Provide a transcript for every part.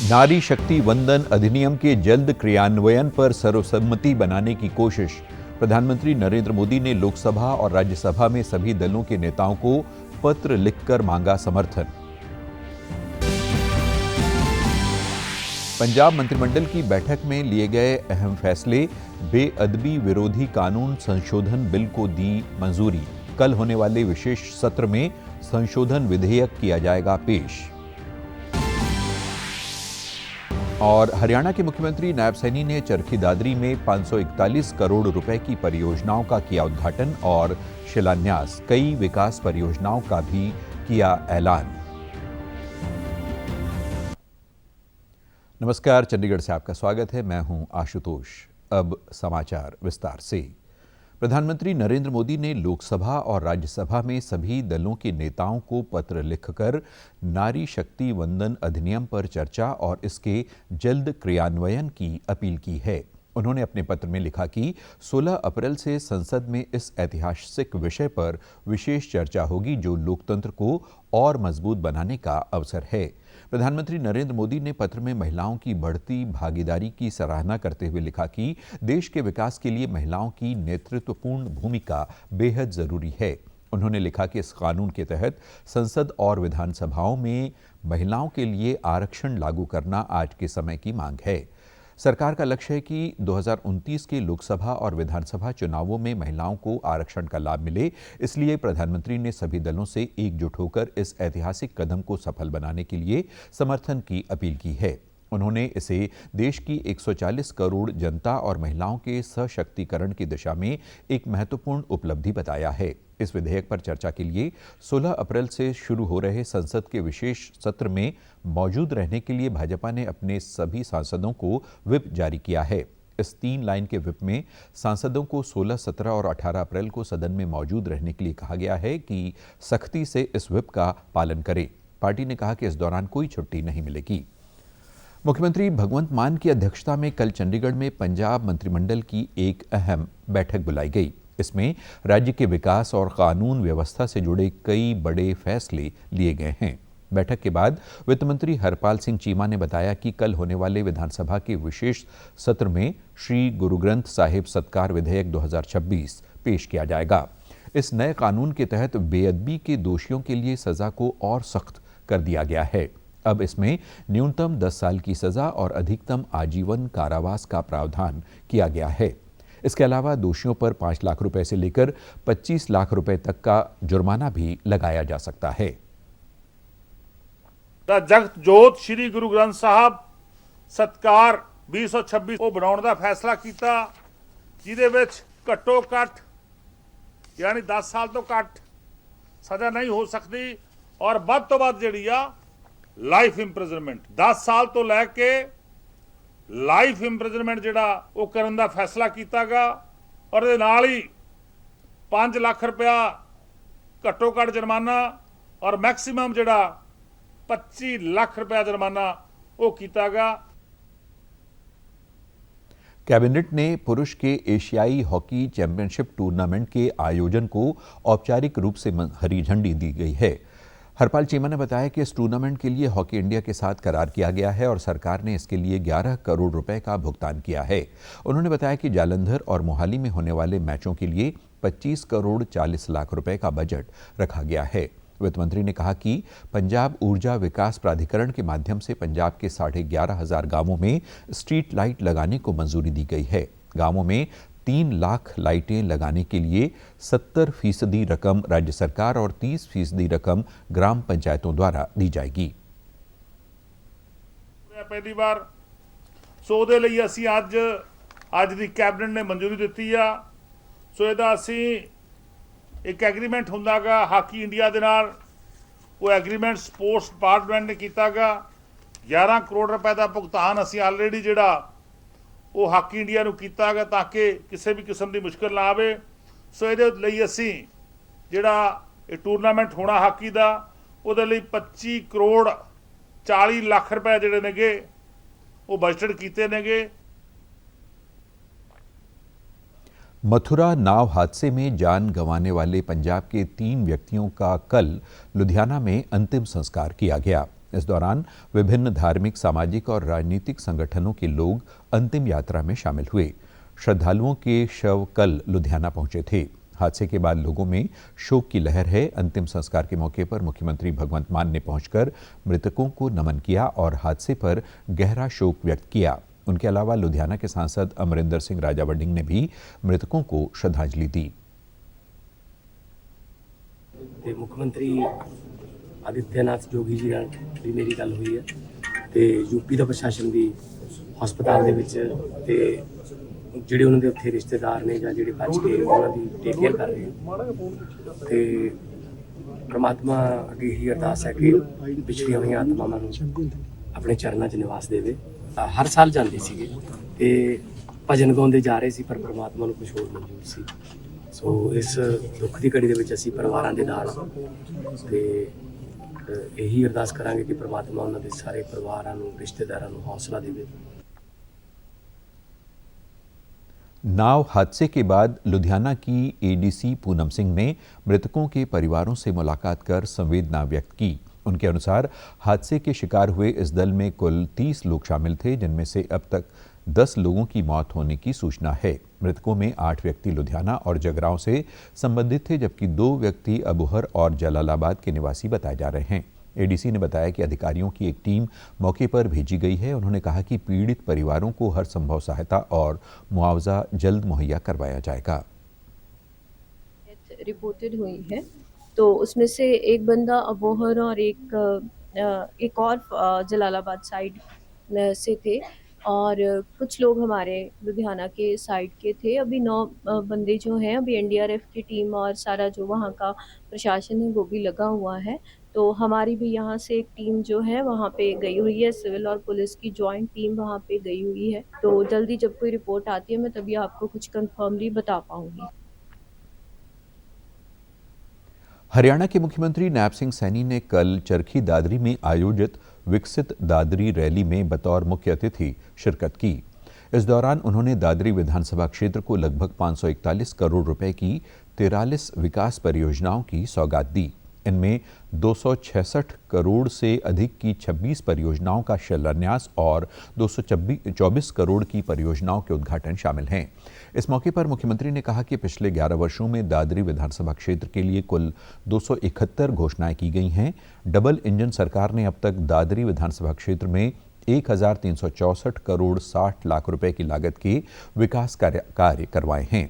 नारी शक्ति वंदन अधिनियम के जल्द क्रियान्वयन पर सर्वसम्मति बनाने की कोशिश। प्रधानमंत्री नरेंद्र मोदी ने लोकसभा और राज्यसभा में सभी दलों के नेताओं को पत्र लिखकर मांगा समर्थन। पंजाब मंत्रिमंडल की बैठक में लिए गए अहम फैसले। बेअदबी विरोधी कानून संशोधन बिल को दी मंजूरी। कल होने वाले विशेष सत्र में संशोधन विधेयक किया जाएगा पेश। और हरियाणा के मुख्यमंत्री नायब सैनी ने चरखी दादरी में 541 करोड़ रुपए की परियोजनाओं का किया उद्घाटन और शिलान्यास। कई विकास परियोजनाओं का भी किया ऐलान। नमस्कार, चंडीगढ़ से आपका स्वागत है। मैं हूं आशुतोष। अब समाचार विस्तार से। प्रधानमंत्री नरेंद्र मोदी ने लोकसभा और राज्यसभा में सभी दलों के नेताओं को पत्र लिखकर नारी शक्ति वंदन अधिनियम पर चर्चा और इसके जल्द क्रियान्वयन की अपील की है। उन्होंने अपने पत्र में लिखा कि 16 अप्रैल से संसद में इस ऐतिहासिक विषय पर विशेष चर्चा होगी, जो लोकतंत्र को और मजबूत बनाने का अवसर है। प्रधानमंत्री नरेंद्र मोदी ने पत्र में महिलाओं की बढ़ती भागीदारी की सराहना करते हुए लिखा कि देश के विकास के लिए महिलाओं की नेतृत्वपूर्ण भूमिका बेहद जरूरी है। उन्होंने लिखा कि इस कानून के तहत संसद और विधानसभाओं में महिलाओं के लिए आरक्षण लागू करना आज के समय की मांग है। सरकार का लक्ष्य है कि 2029 के लोकसभा और विधानसभा चुनावों में महिलाओं को आरक्षण का लाभ मिले। इसलिए प्रधानमंत्री ने सभी दलों से एकजुट होकर इस ऐतिहासिक कदम को सफल बनाने के लिए समर्थन की अपील की है। उन्होंने इसे देश की 140 करोड़ जनता और महिलाओं के सशक्तिकरण की दिशा में एक महत्वपूर्ण उपलब्धि बताया है। इस विधेयक पर चर्चा के लिए 16 अप्रैल से शुरू हो रहे संसद के विशेष सत्र में मौजूद रहने के लिए भाजपा ने अपने सभी सांसदों को व्हिप जारी किया है। इस 3 लाइन के व्हिप में सांसदों को 16, 17 और 18 अप्रैल को सदन में मौजूद रहने के लिए कहा गया है कि सख्ती से इस व्हिप का पालन करें। पार्टी ने कहा कि इस दौरान कोई छुट्टी नहीं मिलेगी। मुख्यमंत्री भगवंत मान की अध्यक्षता में कल चंडीगढ़ में पंजाब मंत्रिमंडल की एक अहम बैठक बुलाई गई। इसमें राज्य के विकास और कानून व्यवस्था से जुड़े कई बड़े फैसले लिए गए हैं। बैठक के बाद वित्त मंत्री हरपाल सिंह चीमा ने बताया कि कल होने वाले विधानसभा के विशेष सत्र में श्री गुरु ग्रंथ साहिब सत्कार विधेयक 2026 पेश किया जाएगा। इस नए कानून के तहत बेअदबी के दोषियों के लिए सजा को और सख्त कर दिया गया है। अब इसमें न्यूनतम 10 साल की सजा और अधिकतम आजीवन कारावास का प्रावधान किया गया है। इसके अलावा दोषियों पर 5 लाख रुपए से लेकर 25 लाख रुपए तक का जुर्माना भी लगाया जा सकता है। जगत जोत श्री गुरु ग्रंथ साहब सत्कार 2026 ਉਹ ਬਣਾਉਣ ਦਾ ਫੈਸਲਾ ਕੀਤਾ, ਜਿਹਦੇ ਵਿੱਚ ਘੱਟੋ ਘੱਟ ਯਾਨੀ 10 ਸਾਲ ਤੋਂ ਘੱਟ ਸਜ਼ਾ ਨਹੀਂ ਹੋ ਸਕਦੀ ਔਰ ਵੱਧ ਤੋਂ ਵੱਧ ਜਿਹੜੀ ਆ ਲਾਈਫ ਇੰਪ੍ਰਿਜ਼ਨਮੈਂਟ 10 ਸਾਲ ਤੋਂ ਲੈ ਕੇ ਲਾਈਫ ਇੰਪ੍ਰਿਜ਼ਨਮੈਂਟ ਜਿਹੜਾ ਉਹ ਕਰਨ ਦਾ ਫੈਸਲਾ ਕੀਤਾਗਾ ਔਰ ਇਹਦੇ ਨਾਲ ਹੀ 5 ਲੱਖ ਰੁਪਇਆ ਘੱਟੋ ਘੱਟ ਜੁਰਮਾਨਾ ਔਰ ਮੈਕਸਿਮਮ ਜਿਹੜਾ 25 ਲੱਖ रुपया जुर्माना वो कीतागा। कैबिनेट ने पुरुष के एशियाई हॉकी चैंपियनशिप टूर्नामेंट के आयोजन को औपचारिक रूप से हरी झंडी दी गई है। हरपाल चीमा ने बताया कि इस टूर्नामेंट के लिए हॉकी इंडिया के साथ करार किया गया है और सरकार ने इसके लिए 11 करोड़ रुपए का भुगतान किया है। उन्होंने बताया कि जालंधर और मोहाली में होने वाले मैचों के लिए 25 करोड़ 40 लाख रुपए का बजट रखा गया है। वित्त मंत्री ने कहा कि पंजाब ऊर्जा विकास प्राधिकरण के माध्यम से पंजाब के 11,500 गांवों में स्ट्रीट लाइट लगाने को मंजूरी दी गई है। गांवों में 3 लाख लाइटें लगाने के लिए 70% रकम राज्य सरकार और 30% रकम ग्राम पंचायतों द्वारा दी जाएगी। पहली बार सो दे ਲਈ ਅਸੀਂ ਅੱਜ ਦੀ ਕੈਬਨਿਟ ਨੇ ਮਨਜ਼ੂਰੀ ਦਿੱਤੀ ਆ। ਸੋ ਇਹਦਾ ਅਸੀਂ एक एग्रीमेंट ਹੁੰਦਾਗਾ ਹਾਕੀ ਇੰਡੀਆ ਦੇ ਨਾਲ। ਉਹ ਐਗਰੀਮੈਂਟ ਸਪੋਰਟਸ ਡਿਪਾਰਟਮੈਂਟ ਨੇ ਕੀਤਾਗਾ। 11 ਕਰੋੜ ਰੁਪਏ ਦਾ ਭੁਗਤਾਨ ਅਸੀਂ ਆਲਰੇਡੀ ਜਿਹੜਾ ਉਹ ਹਾਕੀ ਇੰਡੀਆ ਨੂੰ ਕੀਤਾਗਾ ਤਾਂ ਕਿ ਕਿਸੇ ਵੀ ਕਿਸਮ ਦੀ ਮੁਸ਼ਕਲ ਨਾ ਆਵੇ। ਸੋ ਇਹਦੇ ਲਈ ਅਸੀਂ ਜਿਹੜਾ ਇਹ ਟੂਰਨਾਮੈਂਟ ਹੋਣਾ ਹਾਕੀ ਦਾ ਉਹਦੇ ਲਈ 25 ਕਰੋੜ 40 ਲੱਖ ਰੁਪਏ ਜਿਹੜੇ ਨੇਗੇ ਉਹ ਬਜਟ ਕੀਤੇ ਨੇਗੇ। मथुरा नाव हादसे में जान गंवाने वाले पंजाब के 3 व्यक्तियों का कल लुधियाना में अंतिम संस्कार किया गया। इस दौरान विभिन्न धार्मिक, सामाजिक और राजनीतिक संगठनों के लोग अंतिम यात्रा में शामिल हुए। श्रद्धालुओं के शव कल लुधियाना पहुंचे थे। हादसे के बाद लोगों में शोक की लहर है। अंतिम संस्कार के मौके पर मुख्यमंत्री भगवंत मान ने पहुंचकर मृतकों को नमन किया और हादसे पर गहरा शोक व्यक्त किया। उनके अलावा लुधियाना के सांसद अमरिंदर सिंह राजावड़िंग ने भी मृतकों को श्रद्धांजलि दी। मुख्यमंत्री आदित्यनाथ जोगी जी ਨਾਲ ਵੀ ਮੇਰੀ ਗੱਲ ਹੋਈ ਹੈ ਤੇ ਯੂਪੀ ਦਾ ਪ੍ਰਸ਼ਾਸਨ ਵੀ ਹਸਪਤਾਲ ਦੇ ਵਿੱਚ ਤੇ ਜਿਹੜੇ ਉਹਨਾਂ ਦੇ ਉੱਥੇ ਰਿਸ਼ਤੇਦਾਰ ਨੇ ਜਾਂ ਜਿਹੜੇ ਬਚ ਕੇ ਉਹਨਾਂ ਦੀ ਟੇਕ ਕੇਅਰ ਕਰ ਰਹੇ ਹਨ ਤੇ ਪ੍ਰਮਾਤਮਾ ਅੱਗੇ ਹੀ ਅਰਦਾਸ ਹੈ ਕਿ ਵਿਛੜੀਆਂ ਹੋਈਆਂ ਆਤਮਾਵਾਂ ਨੂੰ ਆਪਣੇ ਚਰਨਾਂ 'ਚ ਨਿਵਾਸ ਦੇਵੇ। ਹਰ ਸਾਲ ਜਾਂਦੇ ਸੀਗੇ ਤੇ ਭਜਨ ਗਾਉਂਦੇ ਜਾ ਰਹੇ ਸੀ ਪਰ ਪ੍ਰਮਾਤਮਾ ਨੂੰ ਕੁਝ ਹੋਰ ਮਨਜ਼ੂਰ ਸੀ। ਸੋ ਇਸ ਦੁੱਖ ਦੀ ਘੜੀ ਦੇ ਵਿੱਚ ਅਸੀਂ ਪਰਿਵਾਰਾਂ ਦੇ ਨਾਲ ਤੇ ਇਹੀ ਅਰਦਾਸ ਕਰਾਂਗੇ ਕਿ ਪ੍ਰਮਾਤਮਾ ਉਹਨਾਂ ਦੇ ਸਾਰੇ ਪਰਿਵਾਰਾਂ ਨੂੰ, ਰਿਸ਼ਤੇਦਾਰਾਂ ਨੂੰ ਹੌਸਲਾ ਦੇਵੇ। नाव हादसे के बाद लुधियाना की एडीसी पूनम सिंह ने मृतकों के परिवारों से मुलाकात कर संवेदना व्यक्त की। उनके अनुसार हादसे के शिकार हुए इस दल में कुल 30 लोग शामिल थे, जिनमें से अब तक 10 लोगों की मौत होने की सूचना है। मृतकों में 8 व्यक्ति लुधियाना और जगरांव से संबंधित थे, जबकि 2 व्यक्ति अबोहर और जलालाबाद के निवासी बताए जा रहे हैं। एडीसी ने बताया कि अधिकारियों की एक टीम मौके पर भेजी गई है। उन्होंने कहा कि पीड़ित परिवारों को हर संभव सहायता और मुआवजा जल्द मुहैया करवाया जाएगा। रिपोर्टेड हुई है तो उसमें से एक बंदा अबोहर और एक और जलालाबाद साइड से थे और कुछ लोग हमारे लुधियाना के साइड के थे। अभी 9 बंदे जो हैं, अभी एनडीआरएफ की टीम और सारा जो वहाँ का प्रशासन है वो भी लगा हुआ है। तो हमारी भी यहाँ से एक टीम जो है वहाँ पे गई हुई है, सिविल और पुलिस की जॉइंट टीम वहाँ पे गई हुई है। तो जल्दी जब कोई रिपोर्ट आती है मैं तभी आपको कुछ कंफर्मली बता पाऊंगी। हरियाणा के मुख्यमंत्री नायब सिंह सैनी ने कल चरखी दादरी में आयोजित विकसित दादरी रैली में बतौर मुख्य अतिथि शिरकत की। इस दौरान उन्होंने दादरी विधानसभा क्षेत्र को लगभग 541 करोड़ रुपए की 43 विकास परियोजनाओं की सौगात दी। इनमें 266 करोड़ से अधिक की 26 परियोजनाओं का शिलान्यास और 224 करोड़ की परियोजनाओं के उद्घाटन शामिल हैं। इस मौके पर मुख्यमंत्री ने कहा कि पिछले 11 वर्षों में दादरी विधानसभा क्षेत्र के लिए कुल 271 घोषणाएं की गई हैं। डबल इंजन सरकार ने अब तक दादरी विधानसभा क्षेत्र में 1364 करोड़ 60 लाख रुपए की लागत के विकास कार्य करवाए हैं।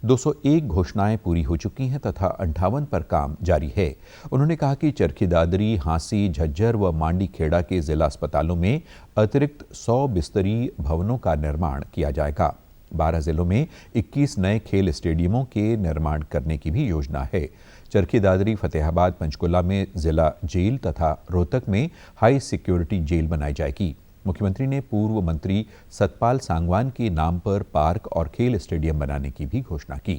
201 घोषणाएं पूरी हो चुकी हैं तथा 58 पर काम जारी है। उन्होंने कहा कि चरखी दादरी, हांसी, झज्जर व मांडी खेड़ा के जिला अस्पतालों में अतिरिक्त 100 बिस्तरी भवनों का निर्माण किया जाएगा। 12 जिलों में 21 नए खेल स्टेडियमों के निर्माण करने की भी योजना है। चरखी दादरी, फतेहाबाद, पंचकुला में जिला जेल तथा रोहतक में हाई सिक्योरिटी जेल बनाई जाएगी। मुख्यमंत्री ने पूर्व मंत्री सतपाल सांगवान के नाम पर पार्क और खेल स्टेडियम बनाने की भी घोषणा की।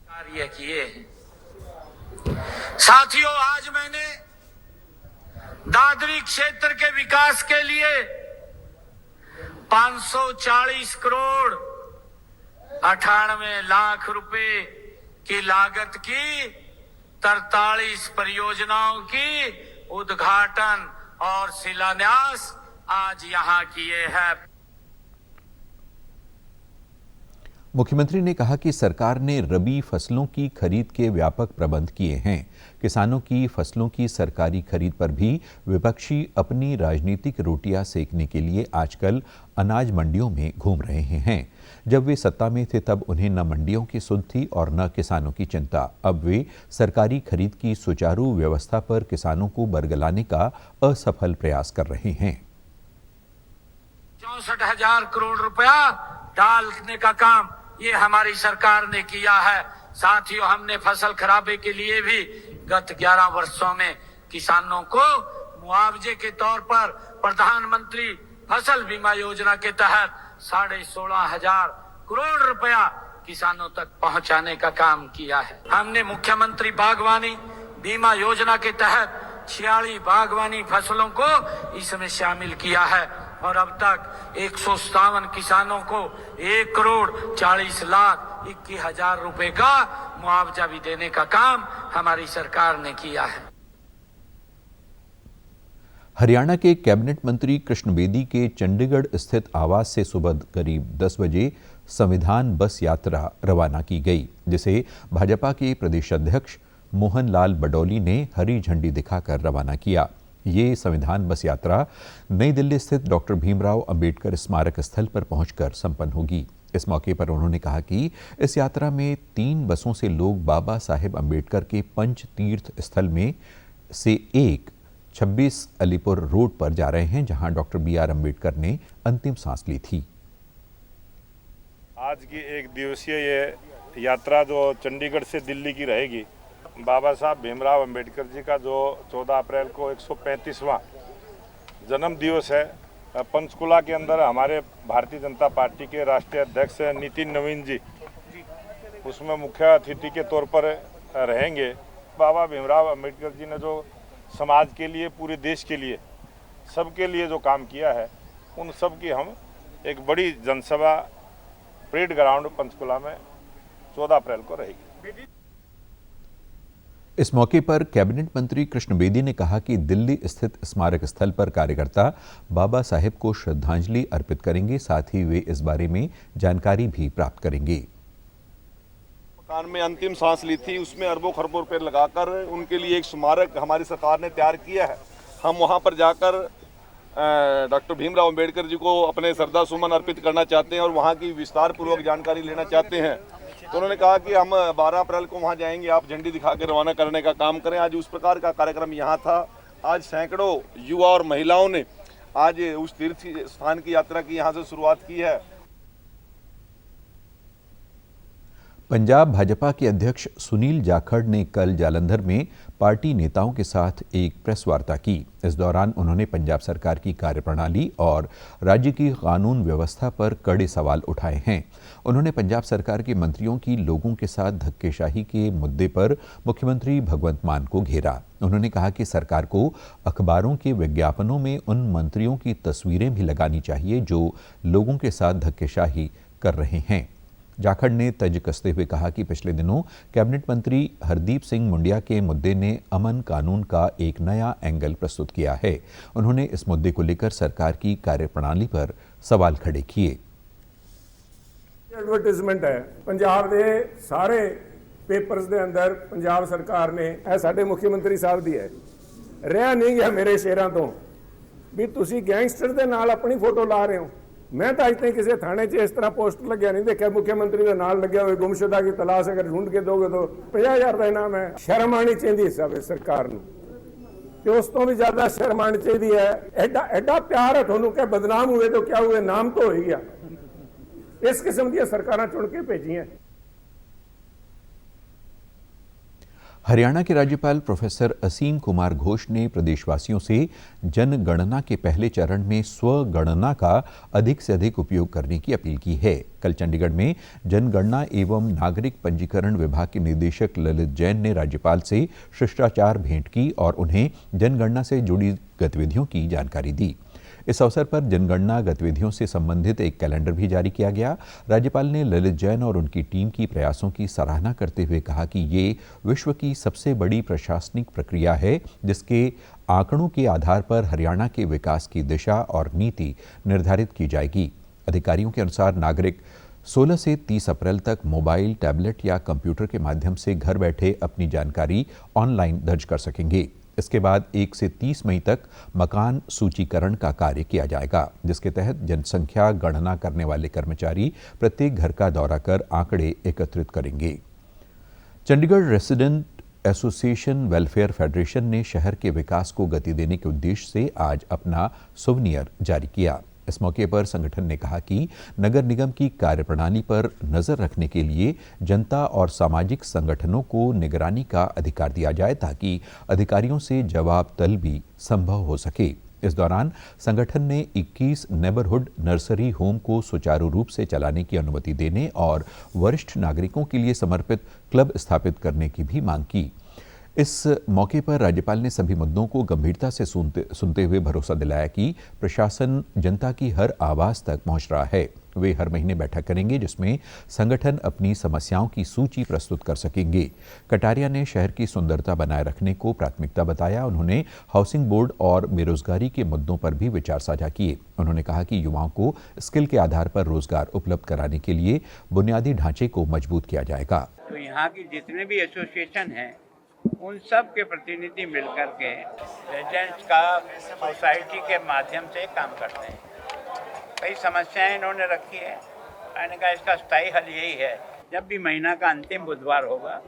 कार्य किए साथियों, आज मैंने दादरी क्षेत्र के विकास के लिए 540 करोड़ 98 लाख रुपए की लागत की 43 परियोजनाओं की उद्घाटन और शिलान्यास आज यहां किए हैं। मुख्यमंत्री ने कहा कि सरकार ने रबी फसलों की खरीद के व्यापक प्रबंध किए हैं। किसानों की फसलों की सरकारी खरीद पर भी विपक्षी अपनी राजनीतिक रोटियां सेकने के लिए आजकल अनाज मंडियों में घूम रहे हैं। जब वे सत्ता में थे तब उन्हें न मंडियों की सुध थी और न किसानों की चिंता। अब वे सरकारी खरीद की सुचारू व्यवस्था पर किसानों को बरगलाने का असफल प्रयास कर रहे हैं। 64,000 करोड़ रुपया डालने का काम ये हमारी सरकार ने किया है। साथियों, हमने फसल खराबे के लिए भी गत 11 वर्षों में किसानों को मुआवजे के तौर पर प्रधानमंत्री फसल बीमा योजना के तहत 16,500 करोड़ रुपया किसानों तक पहुंचाने का काम किया है। हमने मुख्यमंत्री बागवानी बीमा योजना के तहत 46 बागवानी फसलों को इसमें शामिल किया है और अब तक 157 किसानों को 1 करोड़ 40 लाख 21 हजार रुपए का मुआवजा भी देने का काम हमारी सरकार ने किया है। हरियाणा के कैबिनेट मंत्री कृष्ण बेदी के चंडीगढ़ स्थित आवास से सुबह करीब 10 बजे संविधान बस यात्रा रवाना की गई, जिसे भाजपा के प्रदेश अध्यक्ष मोहन लाल बडौली ने हरी झंडी दिखाकर रवाना किया। ये संविधान बस यात्रा नई दिल्ली स्थित डॉक्टर भीमराव अंबेडकर स्मारक स्थल पर पहुंचकर संपन्न होगी। इस मौके पर उन्होंने कहा कि इस यात्रा में 3 बसों से लोग बाबा साहेब अंबेडकर के पंच तीर्थ स्थल में से एक 26 अलीपुर रोड पर जा रहे हैं, जहां डॉक्टर BR अंबेडकर ने अंतिम सांस ली थी। आज की एक दिवसीय ये यात्रा जो चंडीगढ़ से दिल्ली की रहेगी, बाबा साहब भीमराव अंबेडकर जी का जो 14 अप्रैल को 135वां जन्म दिवस है, पंचकुला के अंदर हमारे भारतीय जनता पार्टी के राष्ट्रीय अध्यक्ष नितिन नवीन जी उसमें मुख्य अतिथि के तौर पर रहेंगे। बाबा भीमराव अंबेडकर जी ने जो समाज के लिए, पूरे देश के लिए, सबके लिए जो काम किया है, उन सब की हम एक बड़ी जनसभा परेड ग्राउंड पंचकुला में 14 अप्रैल को रहेगी। इस मौके पर कैबिनेट मंत्री कृष्ण बेदी ने कहा कि दिल्ली स्थित स्मारक स्थल पर कार्यकर्ता बाबा साहेब को श्रद्धांजलि अर्पित करेंगे, साथ ही वे इस बारे में जानकारी भी प्राप्त करेंगे। मकान में अंतिम सांस ली थी, उसमें अरबों खरबों रुपए लगाकर उनके लिए एक स्मारक हमारी सरकार ने तैयार किया है। हम वहां पर जाकर डॉक्टर भीमराव अंबेडकर जी को अपने श्रद्धा सुमन अर्पित करना चाहते हैं और वहां की विस्तार पूर्वक जानकारी लेना चाहते हैं। तो उन्होंने कहा कि हम 12 अप्रैल को वहां जाएंगे, आप झंडी दिखा के रवाना करने का काम करें। आज उस प्रकार का कार्यक्रम यहाँ था। आज सैकड़ों युवा और महिलाओं ने आज उस तीर्थ स्थान की यात्रा की यहाँ से शुरुआत की है। पंजाब भाजपा के अध्यक्ष सुनील जाखड़ ने कल जालंधर में पार्टी नेताओं के साथ एक प्रेस वार्ता की। इस दौरान उन्होंने पंजाब सरकार की कार्यप्रणाली और राज्य की कानून व्यवस्था पर कड़े सवाल उठाए हैं। उन्होंने पंजाब सरकार के मंत्रियों की लोगों के साथ धक्केशाही के मुद्दे पर मुख्यमंत्री भगवंत मान को घेरा। उन्होंने कहा कि सरकार को अखबारों के विज्ञापनों में उन मंत्रियों की तस्वीरें भी लगानी चाहिए जो लोगों के साथ धक्केशाही कर रहे हैं। जाखड़ ने तर्ज कसते हुए कहा कि पिछले दिनों कैबिनेट मंत्री हरदीप सिंह मुंडिया के मुद्दे ने अमन कानून का एक नया एंगल प्रस्तुत किया है। उन्होंने इस मुद्दे को लेकर सरकार की कार्यप्रणाली पर सवाल खड़े किए। एडवर्टाइजमेंट है पंजाब के सारे पेपर्स के अंदर पंजाब सरकार ने साडे मुख्यमंत्री साहब दी है, रहा नहीं गया मेरे शेरां तो भी तुसी गैंगस्टर के नाल अपनी फोटो ला रहे हो। मैं तो अज तक किसी थाने च इस तरह पोस्टर लग्या नहीं देखा मुख्यमंत्री के नाल लग्या हुए गुमशुदा की तलाश अगर ढूंढ के दोगे तो 50,000 का इनाम है। शर्म आनी चाहिए सब सरकार को, उस तो भी ज्यादा शर्म आनी चाहिए है। एडा प्यार है थानू क्या बदनाम हुए तो क्या हुए, नाम तो हो ही गया। इस किस्म की सरकार चुन के भेजी हैं। हरियाणा के राज्यपाल प्रोफेसर असीम कुमार घोष ने प्रदेशवासियों से जनगणना के पहले चरण में स्वगणना का अधिक से अधिक उपयोग करने की अपील की है। कल चंडीगढ़ में जनगणना एवं नागरिक पंजीकरण विभाग के निदेशक ललित जैन ने राज्यपाल से शिष्टाचार भेंट की और उन्हें जनगणना से जुड़ी गतिविधियों की जानकारी दी। इस अवसर पर जनगणना गतिविधियों से संबंधित एक कैलेंडर भी जारी किया गया। राज्यपाल ने ललित जैन और उनकी टीम की प्रयासों की सराहना करते हुए कहा कि ये विश्व की सबसे बड़ी प्रशासनिक प्रक्रिया है, जिसके आंकड़ों के आधार पर हरियाणा के विकास की दिशा और नीति निर्धारित की जाएगी। अधिकारियों के अनुसार नागरिक 16 से 30 अप्रैल तक मोबाइल, टैबलेट या कंप्यूटर के माध्यम से घर बैठे अपनी जानकारी ऑनलाइन दर्ज कर सकेंगे। इसके बाद 1 से 30 मई तक मकान सूचीकरण का कार्य किया जाएगा, जिसके तहत जनसंख्या गणना करने वाले कर्मचारी प्रत्येक घर का दौरा कर आंकड़े एकत्रित करेंगे। Chandigarh resident association welfare federation ने शहर के विकास को गति देने के उद्देश्य से आज अपना सुवनियर जारी किया। इस मौके पर संगठन ने कहा कि नगर निगम की कार्यप्रणाली पर नजर रखने के लिए जनता और सामाजिक संगठनों को निगरानी का अधिकार दिया जाए, ताकि अधिकारियों से जवाब तलबी संभव हो सके। इस दौरान संगठन ने 21 नेबरहुड नर्सरी होम को सुचारू रूप से चलाने की अनुमति देने और वरिष्ठ नागरिकों के लिए समर्पित क्लब स्थापित करने की भी मांग की। इस मौके पर राज्यपाल ने सभी मुद्दों को गंभीरता से सुनते हुए भरोसा दिलाया कि प्रशासन जनता की हर आवाज तक पहुंच रहा है। वे हर महीने बैठक करेंगे जिसमें संगठन अपनी समस्याओं की सूची प्रस्तुत कर सकेंगे। कटारिया ने शहर की सुंदरता बनाए रखने को प्राथमिकता बताया। उन्होंने हाउसिंग बोर्ड और बेरोजगारी के मुद्दों पर भी विचार साझा किए। उन्होंने कहा कि युवाओं को स्किल के आधार पर रोजगार उपलब्ध कराने के लिए बुनियादी ढांचे को मजबूत किया जाएगा। तो यहाँ की जितने भी एसोसिएशन हैं उन सब के प्रतिनिधि मिलकर के रेजिडेंट्स का सोसाइटी के माध्यम से काम करते हैं। कई समस्याएं इन्होंने रखी है। मैंने कहा इसका स्थायी हल यही है, जब भी महीना का अंतिम बुधवार होगा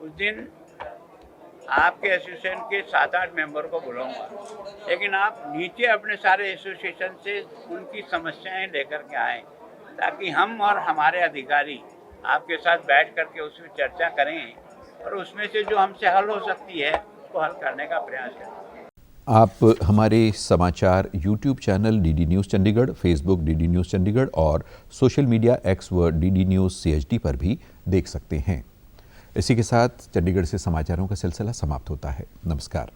उस दिन आपके एसोसिएशन के 7-8 मेंबर को बुलाऊंगा, लेकिन आप नीचे अपने सारे एसोसिएशन से उनकी समस्याएं लेकर के आएँ ताकि हम और हमारे अधिकारी आपके साथ बैठ करके उसमें चर्चा करें और उसमें से जो हमसे हल हो सकती है वो हल करने का प्रयास करें। आप हमारे समाचार YouTube channel DD news Chandigarh, Facebook DD news Chandigarh और सोशल मीडिया X व DD न्यूज़ CHD पर भी देख सकते हैं। इसी के साथ चंडीगढ़ से समाचारों का सिलसिला समाप्त होता है। नमस्कार।